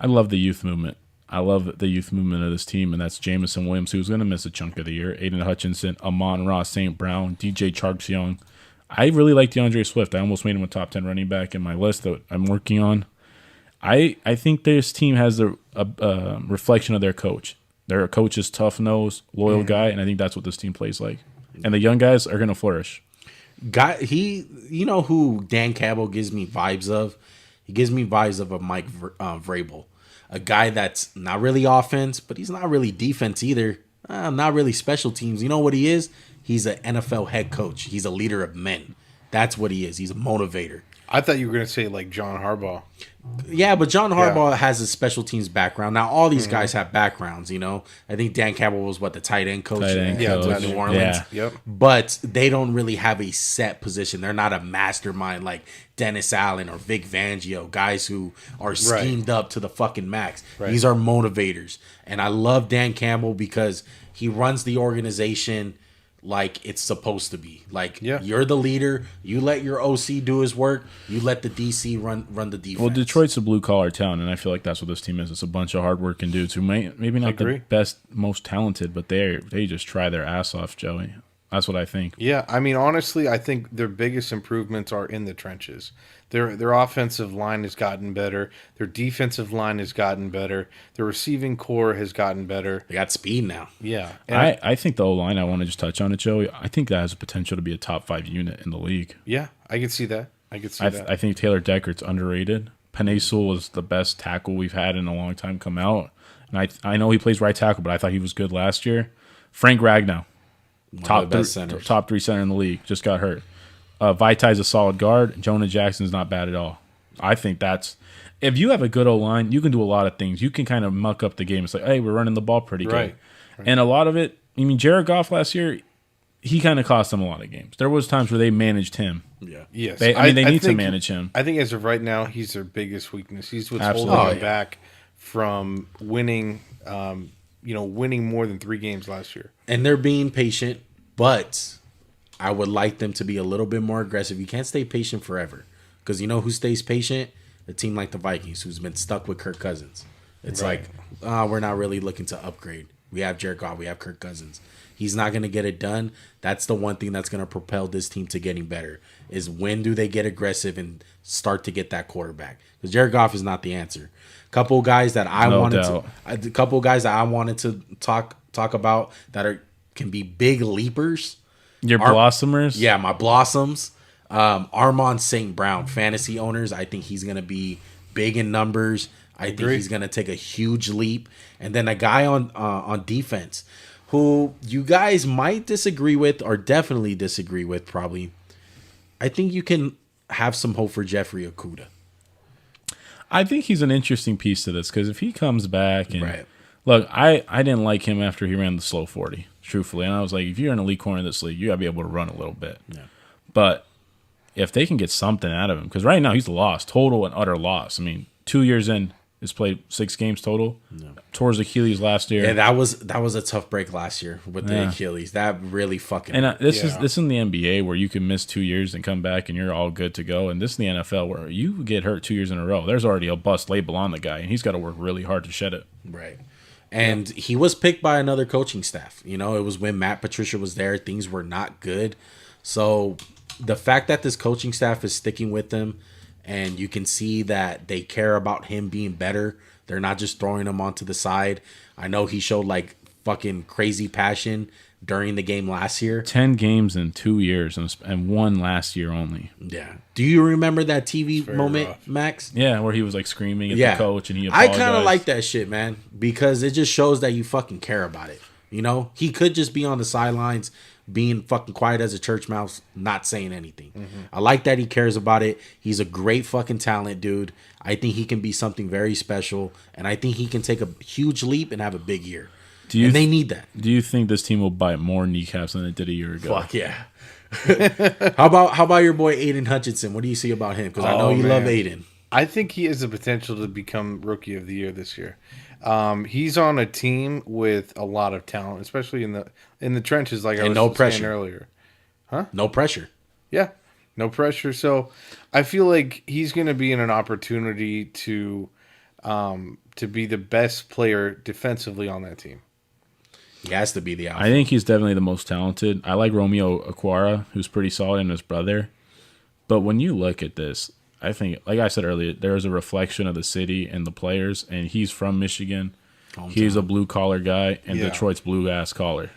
I love the youth movement. I love the youth movement of this team, and that's Jamison Williams, who's going to miss a chunk of the year. Aiden Hutchinson, Amon-Ra St. Brown, DJ Charks Young. I really like DeAndre Swift. I almost made him a top 10 running back in my list that I'm working on. I think this team has a reflection of their coach. Their coach is tough-nosed, loyal guy, and I think that's what this team plays like. And the young guys are going to flourish. You know who Dan Campbell gives me vibes of? He gives me vibes of a Mike Vrabel. A guy that's not really offense, but he's not really defense either. Not really special teams. You know what he is? He's an NFL head coach. He's a leader of men. That's what he is. He's a motivator. I thought you were going to say like John Harbaugh. Yeah, but John Harbaugh has a special teams background. Now, all these guys have backgrounds, you know. I think Dan Campbell was, the tight end coach in New Orleans. Yeah. Yep. But they don't really have a set position. They're not a mastermind like Dennis Allen or Vic Fangio, guys who are schemed up to the fucking max. Right. These are motivators. And I love Dan Campbell because he runs the organization like it's supposed to be. Like, you're the leader. You let your OC do his work. You let the DC run the defense. Well, Detroit's a blue-collar town, and I feel like that's what this team is. It's a bunch of hard-working dudes who maybe not the best, most talented, but they just try their ass off, Joey. That's what I think. Yeah, I mean, honestly, I think their biggest improvements are in the trenches. Their offensive line has gotten better. Their defensive line has gotten better. Their receiving core has gotten better. They got speed now. Yeah. I think the O-line, I want to just touch on it, Joey. I think that has a potential to be a top 5 unit in the league. Yeah, I can see that. I think Taylor Deckert's underrated. Penei Sewell is the best tackle we've had in a long time come out. And I know he plays right tackle, but I thought he was good last year. Frank Ragnow. Top 3 center in the league. Just got hurt. Vitai's a solid guard. Jonah Jackson's not bad at all. I think that's – if you have a good O-line, you can do a lot of things. You can kind of muck up the game. It's like, hey, we're running the ball pretty good. Right. And a lot of it – I mean, Jared Goff last year, he kind of cost them a lot of games. There was times where they managed him. Yeah. Yes. They need to manage him. I think as of right now, he's their biggest weakness. He's what's holding them back from winning winning more than 3 games last year. And they're being patient, but I would like them to be a little bit more aggressive. You can't stay patient forever because you know who stays patient? A team like the Vikings who's been stuck with Kirk Cousins. It's like, we're not really looking to upgrade. We have Jared Goff. We have Kirk Cousins. He's not going to get it done. That's the one thing that's going to propel this team to getting better is when do they get aggressive and start to get that quarterback? Because Jared Goff is not the answer. Couple guys that I wanted to talk about that can be big leapers. Your blossomers? Yeah, my blossoms. Armand St. Brown, fantasy owners. I think he's going to be big in numbers. I think he's going to take a huge leap. And then a guy on defense who you guys might disagree with or definitely disagree with probably. I think you can have some hope for Jeffrey Okudah. I think he's an interesting piece to this because if he comes back and look, I didn't like him after he ran the slow 40, truthfully. And I was like, if you're an elite corner in this league, you got to be able to run a little bit. Yeah. But if they can get something out of him, because right now he's lost, total and utter loss. I mean, 2 years in, he's played 6 games total. Yeah. Tore his Achilles last year. Yeah, that was a tough break last year with the Achilles. That really fucking. And this is in the NBA where you can miss 2 years and come back and you're all good to go. And this is the NFL where you get hurt 2 years in a row. There's already a bust label on the guy, and he's got to work really hard to shed it. Right. And he was picked by another coaching staff. You know, it was when Matt Patricia was there. Things were not good. So the fact that this coaching staff is sticking with him, and you can see that they care about him being better. They're not just throwing him onto the side. I know he showed like fucking crazy passion during the game last year. 10 games in 2 years and 1 last year only. Yeah. Do you remember that TV moment, rough. Max? Yeah, where he was like screaming at the coach and he apologized. I kind of like that shit, man, because it just shows that you fucking care about it. You know, he could just be on the sidelines being fucking quiet as a church mouse, not saying anything. Mm-hmm. I like that he cares about it. He's a great fucking talent, dude. I think he can be something very special, and I think he can take a huge leap and have a big year. They need that. Do you think this team will bite more kneecaps than it did a year ago? Fuck yeah. How about your boy Aiden Hutchinson? What do you see about him? Because I know you love Aiden. I think he has the potential to become Rookie of the Year this year. He's on a team with a lot of talent, especially in the trenches, like I was saying earlier. Huh? No pressure. Yeah, no pressure. So I feel like he's going to be in an opportunity to to be the best player defensively on that team. He has to be the alpha. I think he's definitely the most talented. I like Romeo Aquara, who's pretty solid, and his brother. But when you look at this, I think, like I said earlier, there is a reflection of the city and the players, and he's from Michigan. He's a blue-collar guy, and Detroit's blue-ass collar.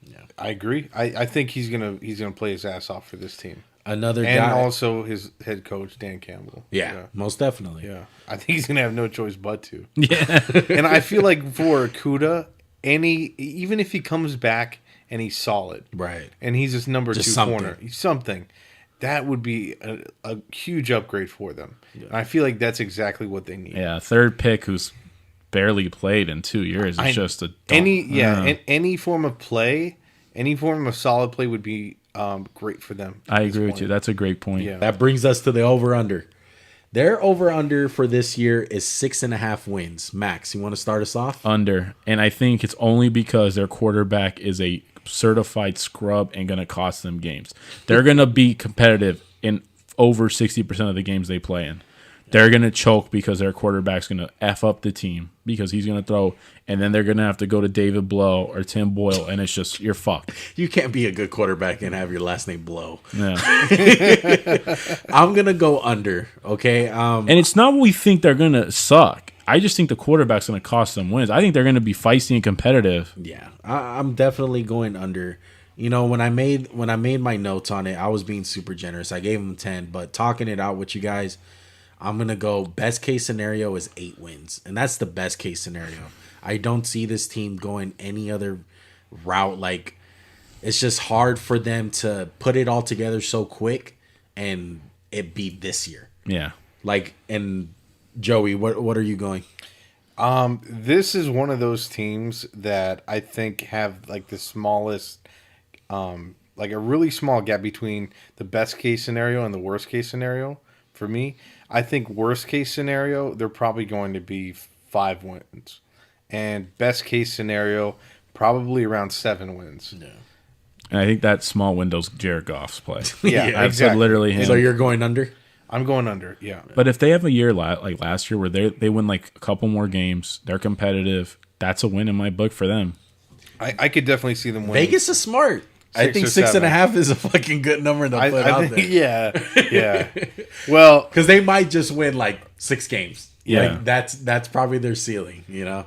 Yeah, I agree. I think he's gonna play his ass off for this team. Another and guy. also his head coach, Dan Campbell. Yeah, most definitely. Yeah, I think he's going to have no choice but to. Yeah. And I feel like for Kuda, even if he comes back and he's solid, right, and he's his number just 2 something. corner, something, that would be a huge upgrade for them. Yeah. And I feel like that's exactly what they need. Yeah, third pick who's barely played in 2 years. It's just a any form of play, any form of solid play would be great for them. I agree with you. That's a great point. Yeah. That brings us to the over-under. Their over-under for this year is 6.5 wins. Max, you want to start us off? Under. And I think it's only because their quarterback is a certified scrub and going to cost them games. They're going to be competitive in over 60% of the games they play in. They're going to choke because their quarterback's going to F up the team because he's going to throw, and then they're going to have to go to David Blow or Tim Boyle, and it's just, you're fucked. You can't be a good quarterback and have your last name Blow. Yeah. I'm going to go under, okay? And it's not what we think they're going to suck. I just think the quarterback's going to cost them wins. I think they're going to be feisty and competitive. Yeah, I'm definitely going under. You know, when I made my notes on it, I was being super generous. I gave them 10, but talking it out with you guys, I'm going to go best case scenario is 8 wins. And that's the best case scenario. I don't see this team going any other route. Like, it's just hard for them to put it all together so quick and it be this year. Yeah. Like, and Joey, what are you going? This is one of those teams that I think have like the smallest, like a really small gap between the best case scenario and the worst case scenario. For me, I think worst case scenario, they're probably going to be 5 wins. And best case scenario, probably around 7 wins. Yeah. And I think that small window's Jared Goff's play. Yeah, exactly. Literally him. So you're going under? I'm going under, yeah. But if they have a year like last year where they win like a couple more games, they're competitive, that's a win in my book for them. I could definitely see them win. Vegas is smart. I think 6.5 is a fucking good number to put out there. Yeah. Well, because they might just win like 6 games. Yeah, like, that's probably their ceiling. You know.